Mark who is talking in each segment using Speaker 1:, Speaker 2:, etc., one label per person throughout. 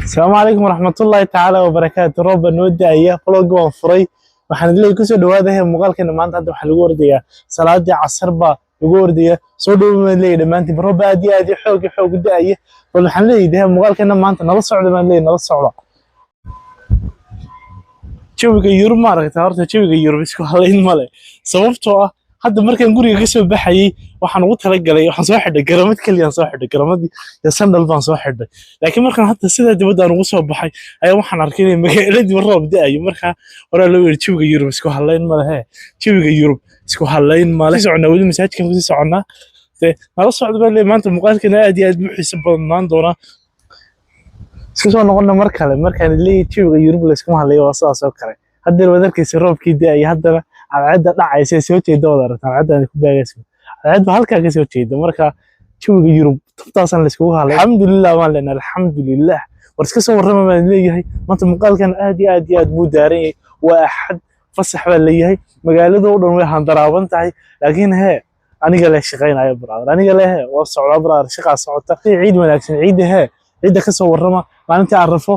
Speaker 1: السلام عليكم ورحمة الله تعالى وبركاته. رب نودي أيها فلوق وفري waxaan idin ku soo dhawaadahay muuqaalkeena maanta hadda waxa lagu ordayaa salaadii casarba lagu ordayaa soo dhawaad leeyahay maanta roob aad iyo aad xoog da'aya waxaan leeyahay muuqaalkeena maanta nala socdo baan leeyahay nala socdo jawiga Yurub ma aragtaa horta jawiga Yurub isku halayn male sababtoo ah hadda markaan guriga ka soo baxayay waxaan ugu talagalay waxaan soo xidhay garamad kaliya soo xidhay garamadii iyo sandal baan soo xidhay laakiin markaan hadda sida dibadda aan ugu soo baxay ayaa waxaan arkay in magaaladii roob da'ayo markaa hore loo yiri jawiga Yurub isku halayn male jawiga Yurub isku halayn male soconnaa wali masaajidkan ku soconnaa nala socdo baan leeyahay maanta muuqaalkeena aad iyo aad buu xiiso badan doona isku soo noqon mar kale markaan leeyahay jawiga Yurub la isku halayo waa sidaas oo kale hadda wadarkiisa roobkii da'ay haddana cadceedda dhacaysa soo jeeda wada aragtaan cadceedda ku baagayso cadceedda halka ka soo jeeda marka jawiga Yurub taftaasaan la isku halay alxamdulillah waan leenahay alxamdulillah war iska soo warrama baan leeyahay maanta muuqaalkan aad iyo aad buu daaran yahay waa axad fasax baa leeyahay magaalada oo dhan way handaraaban tahay laakiin aniga la shaqeynayo brother aniga la waa socdaa brother shaqa socota ciid wanaagsan ciida ka soo warrama maalinta arafo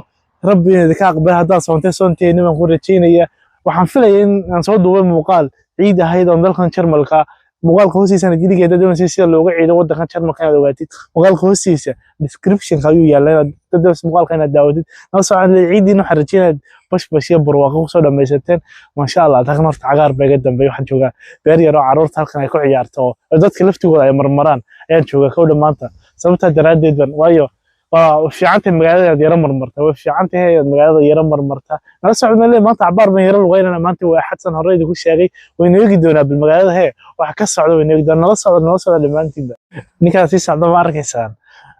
Speaker 1: rabbi ka aqbal hadaa soonteena baan ku rajeynayaa waxaan filayaa in aan soo duubay muuqaal ciid ahayd oo dalkan Jarmalka muuqaalka hoostiisa giligeeda doonaysa sida looga ciido wadankan Jarmalka aad ogaatid muuqaalka hoostiisa description ayuu yaalaa dad muuqaalka inaad daawadid noo soo ciidina waxaan rajeynayaa bash iyo barwaaqo ku soo dhameysateen ma sha Allah taagna horta cagaar bayga dambe waxaan joogaa beer yar oo caruurta halkan ay ku ciyaarto oo dadka laftigooda ay marmaraan ayaan joogaa kowda maanta sababta daraadeed ban waayo fiicanta magaalada yara marmarta way fiicantahay magaalada yara marmarta nala socdo meel maanta cabaar baan yara lugeynana maanta waa xadsan horeyda ku sheegay wayna eegi doonaa bil magaalada waxa ka socdo wayna eegi doonaa nala socdo dhamaantiinba ninkaas si socdo ma arkaysaan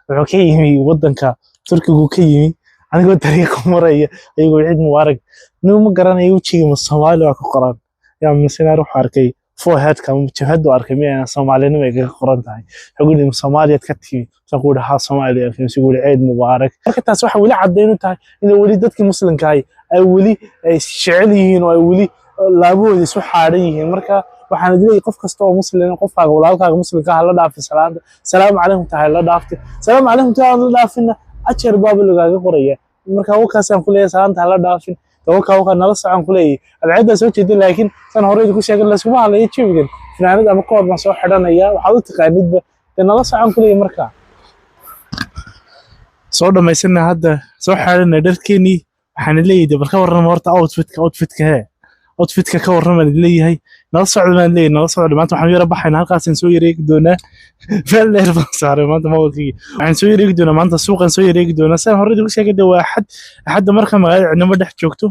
Speaker 1: wuxuu ka yimi wadanka Turkiga ka yimi anigoo dariiq maraya ayagoo ciid mubarak ma garanayo wajiga Soomaali waa ka qoran yaa misna ruux arkay foreheadka jahadu arkay miyana Soomaalinimo ay ka qoran tahay xogudii Soomaaliyeed ka timi saquud ha Soomaaliya ka suuq ciid mubarak marka taas waxa wali cadeyn u tahay in wali dadkii muslimka ay wali ay shicil yihiin oo ay wali laabooda isu xaaran yihiin marka waxaan dileeyay qof kasta oo muslim qofkaaga walaalkaaga muslimka ah la dhaafay salaada salaamu calaykum tahay la dhaaftay salaamu calaykum tahay la dhaafina ajar baab lagaaga qoraya marka wakaasaan ku leeyahay salaanta la dhaafin توقع نلا سعان كلي العادة سويت جدي لكن أنا هوريد كل شيء قال لسه ما على يتشوف جد فنعند أما قاد ما سوى حدنا إياه وحاولت قاعد نلا سعان كلي مركع صور ما يصيرنا هذا سوى حالنا دركني حنلي ده بالخبر مرت outfit ka warrama leeyahay nala socdo maanta waxaan yara baxaynaa halkaas in soo yareegi doona faleer baan saaray maanta mawlkii waxaan soo yareegi doona maanta suuqan soo yareegi doona san horreeyay ugu sheegay waa xad marka magaalada cidnimo dhex joogto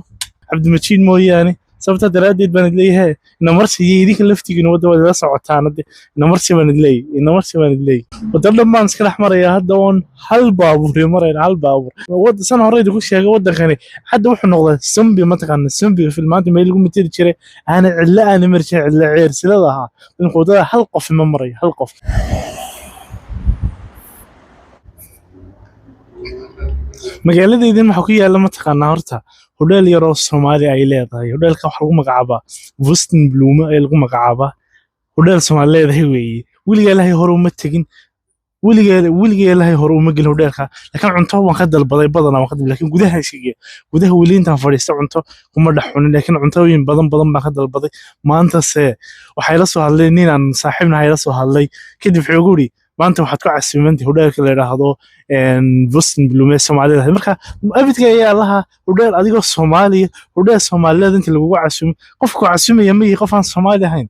Speaker 1: Cabdimajiid mooyaane sababta daraadeed baan leeyahay ina marsi idinka laftigiina wada la socotaan ina marsi baan leeyahay wada dhammaan iska dhaxmaraya hadda on hal baabuur wada san horreeyay ugu sheegay wadankani hadda wuxuu noqday sambi mataqaan sambi filmaanta meel lagu mitiri jiray aan marjay cilla ceersiladaha in qodada hal qof ma maray hal qof magaaladeedin waxa ku yaala mataqaan horta hodeel yar oo Soomaali ay leedahay hodeelka waxa lagu magacaabaa Western Bloom ee lagu magacaabaa hodeel Soomaali leedahay weeye wiliga Ilaahay hore uma tagin wiliga Ilaahay hore uma gelin hodeelka laakiin cunto waan ka dalbaday badanaa laakiin gudaha wili intaan fadhiisto cunto kuma dhaxunin laakiin cuntooyin badan baan ka dalbaday maanta waxay la soo hadlay nin aan saaxiibnahay la soo hadlay kadib wuxuu guri maanta waxaad ku casiimantay hodeelka la yiraahdo Western Bloom ee Soomaalida marka abidka ayaa laha hodeel adigoo Soomaaliya hodeel Soomaaliyeed inta lagu casiimo qofku casiimaya ma qof aan Soomaali ahayn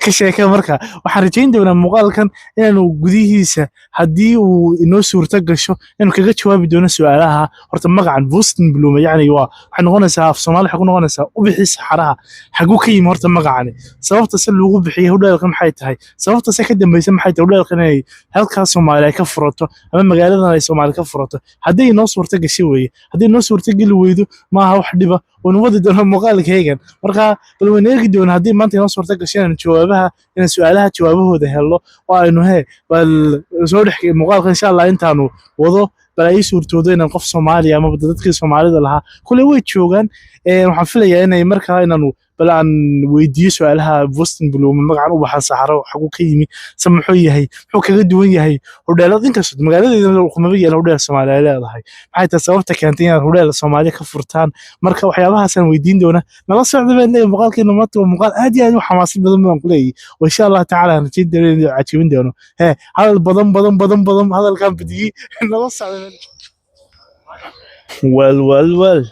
Speaker 1: ka sheekay marka waxaan rajayn doonaa muuqaalkan inaanu gudihiisa hadii uu inoo suurta gasho inuu kaga jawaabi doono su'aalaha horta magacan Western Bloom yani waxa noqonaysaa af Soomaali waxa noqonaysaa u bixi saxaraha xagu ka yimi horta magacani sababta si lagu bixiyo hodheelkan maxay tahay sababta si ka dambaysa maxay tahay hodheelkan ay halka Soomaali ay ka furato ama magaaladan ay Soomaali ka furato hadii inoo suurta gashay weeye hadii inoo suurta gali weydo ma aha wax dhiba ونودي دون مقالك هيجن مركا بل ونيجي دون هذه ما أنت نصور تكشين جوابها إن سؤالها جوابه ده هلا وإنه هي بل زود حكي مقالك إن شاء الله أنت عنو وضو بلاقي صورته ده إن قف Soomaaliya ما بدأت تدخل Soomaalida لها كل وقت شوغان وحفلة يعني مركا إنه bal aan weydiiyo su'aalaha Boston Blue magacan u baxaa saxaro xagu ka yimi samxuu yahay wuxuu kaga duwan yahay hodheelada inkastoo magaaladeeda kuma yaalo hodheel Soomaaliyeed leedahay maxay tahay sababta keentay inaad hodheel Soomaali ka furtaan marka waxyaabahaas aan weydiin doona nala socdo baan leeyahay muuqaalkeena maanta waa muuqaal aad iyo aad u xamaasad badan baan ku leeyahay oo insha Allah tacaala aan rajeen doono caajibin doono hadal badan hadalkan badiyay nala socdo wal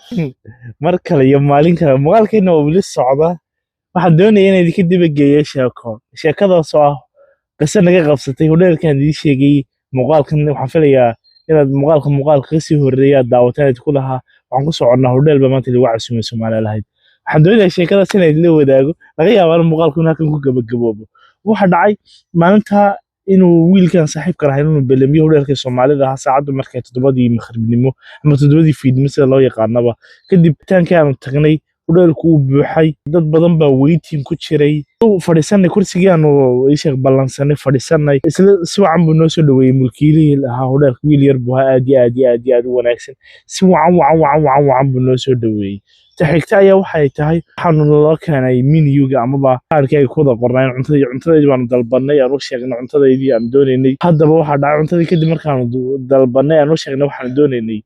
Speaker 1: mar kale iyo maalin kale muuqaalkeena waa weli socda waxaan doonayaa inaan idinka dibageeyo sheekadaas oo ah qisa naga qabsatay hodheelkan idin sheegay muuqaalkan waxaan filayaa inaad muuqaalka kasii horreeya daawataan ku lahaa waxaan ku soconnaa hodheel ba maanta lagu casuumay Soomaaliya lahayd waxaan doonayaa sheekadaas inaan idinla wadaago laga yaabaa in muuqaalku halkan ku gabagaboobo waxa dhacay maalinta inuu wiilkan saaxiibka lahaa inuu balamiyo hodheelka Soomaalida ahaa saacadu markay 7:00 maqribnimo ama 7:00 fiidnimo sida loo yaqaanaba kadib taankaan tagnay hodheelku uu buuxay dad badan baa waiting ku jiray fadhiisanay kursigaan oo isha balansanay fadhiisanay isla si wacan buu noo soo dhaweeyay mulkiilihii lahaa hodheelka wiil yar buu aad u wanaagsan si wacan buu noo soo dhaweeyay xigta ayaa waxay tahay waxaanu loo keenay menu-ga amaba qaarkii ay ku wada qornayeen cuntadii baanu dalbanay aan u sheegnay cuntadaydii aan doonaynay haddaba waxaa dhacay cuntadii kadib markaanu dalbanay aan u sheegnay waxaan doonaynay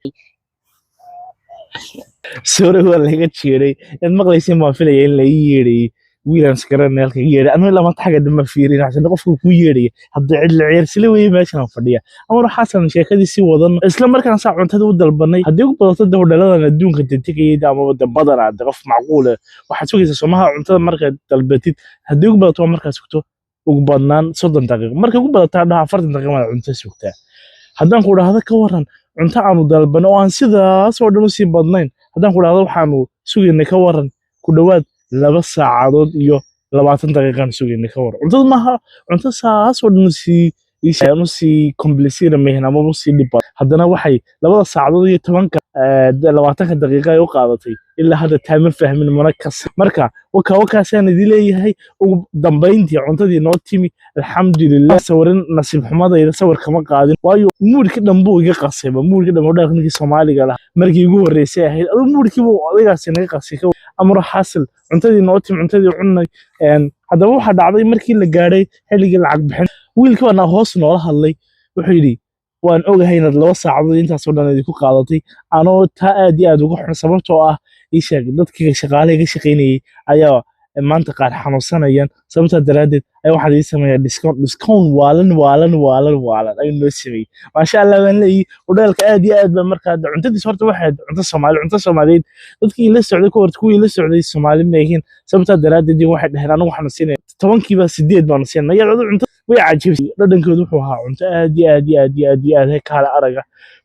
Speaker 1: sore waa laga jeeray in maqlaysin ma filaya in la yeeray wiilan skaran halka yeeray anuu lama taga dama fiirin xasan qofku ku yeeray hadda cid la ciyaar sila way meeshan fadhiya ama xasan sheekadii si wadan isla markaan saa cuntada u dalbanay hadii ugu badato hodheeladan adduunka dadkayda ama wada badana qof macquul waxa sugaysa Soomaha cuntada marka dalbatid hadii ugu badato markaas sugto ugu badnaan 30 daqiiqo marka ugu badato 40 daqiiqo ma cunto sugtaa haddaan ku dhahdo ka waran cunta aanu dalbano oo aan sidaas oo dhan u sii badnayn haddaan ku dhahdo waxaanu sugaynay ka waran ku dhawaad 2 saacadood iyo 20 daqiiqo sugaynay ka waran cuntada maaha cunta saas oo dhan si complicated meehna ama si dhib haddana waxay 2 saacadood iyo 20 daqiiqo ay u qaadatay ilaa hadda taama fahmin manakas marka wakaasaan idin leeyahay ugu dambeyntii cuntadii noo timi alxamdulillah sawarin nasiib xumadayda sawir kama qaadin waayo muurka dhanbuu iga qasayba muurka dhan hodheelkii Soomaaliga lahaa markii ugu horeysay ahayd muurkii buu odaygaas naga qasay amro xasil cuntadii noo timi cuntadii cunay haddaba waxa dhacday markii la gaaray xilligii lacag bixin wiilkii baa hoos noola hadlay wuxuu yidhi waan ogahay inaad 2 saacadood intaas oo dhan idinku qaadatay anoo taa aad iyo aad uga xun sababtoo ah ii sheeg dadkii shaqaalaha ka shaqeynayay ayaa maanta qaar xanuunsanayaan sababta daraadeed ay waxaan idin sameeyaa discount waalan ayuu noo sameeyay maasha Allah baan leeyahay hodheelka aad iyo aad baa markaa cuntadiisa horta waxay cunto Soomaaliyeed dadkii la socday kuwii la socday Soomaali ma yihiin sababta daraadeed waxay dhaheen anigu waxaan siinay 10kiiba 8 baan siinay iyadoo cunto way caajibtay dhadhankoodu wuxuu ahaa cunto aad iyo aad kala araga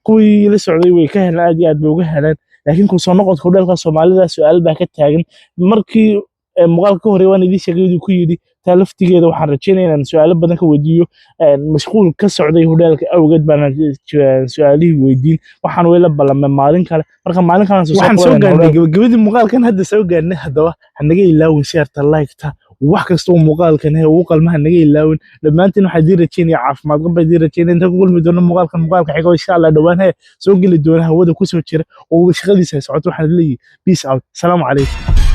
Speaker 1: kuwii la socday way ka helaan aad iyo aad bay uga helaan laakiin ku soo noqod hodheelka Soomaalida su'aal baa ka taagan markii muuqaalka hore waan idin sheegay ku yiri talaftigeeda waxaan rajaynayaa inaan su'aalo badan ka weydiiyo mashquul ka socday hodheelka awgeed baan su'aalihii weydiin waxaan weela ballamay maalin kale marka maalin kale waxaan soo gaarnay gabagabadii muuqaalkan hadda soo gaarnay haddaba hanaga ilaawin share like-ta wax kasta oo muuqaalkan uu qalmaha naga ilaawin dhamaantiin waxa diin rajaynayaa caafimaad qaba diin rajaynayaa inta ku kulmi doono muuqaalka xigo insha Allah dhawaan soo gali doona hawada ku soo jira oo shaqadiisa socoto waxaan leeyahay peace out salaamu calaykum